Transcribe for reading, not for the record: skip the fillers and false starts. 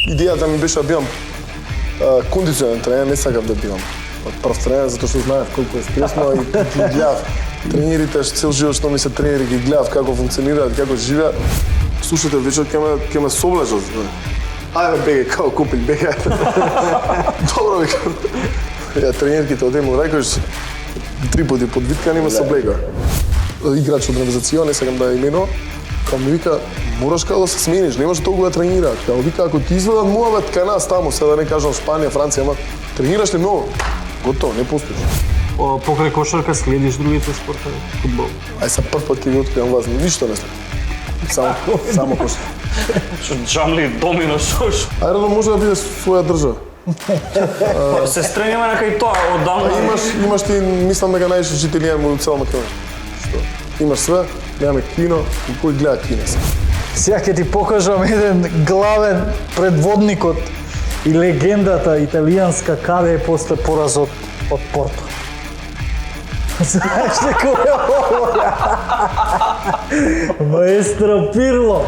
Идејата ми беше да бидам кондиционен тренер, не сакав да бидам прв тренер, затоа што знаев колку е стресно и ги гледав тренерите, цел живот што ми се тренери, ги гледав како функционираат, како живеат. Слушате, вечер ќе ме соблажат. Ајде беге, као купил, беге. Добро, викам. Ја тренерките одему, рекош, 3 пати подвиткани ме соблега. Играч од организација, не сакам да именувам, као ми вика, мораш као да се смениш, немаш толку да тренираат. Као вика, ако ти изведат муавет кај нас таму, сега да не кажам Шпанија, Франција, ама тренираш ли многу? Готово, не постоиш. Покрај кошарка следиш другите спортови, фудбал? Ај са прв пат ќе ги откривам вас, ништо не следам. Само кошарка. Што джамли, домино, шо? Ајде, може да биде своја држава. Се стремиме на кај тоа, оддавна. Имаш ти, мислам дека највише жители имаме у цела Македонија. Што? Имаш све, немаме кино, и кој гледа кино се. Сега ќе ти покажам еден главен предводникот и легендата италијанска каде е после поразот од Порто. Знаеш ли кој е ова? Маестро Пирло.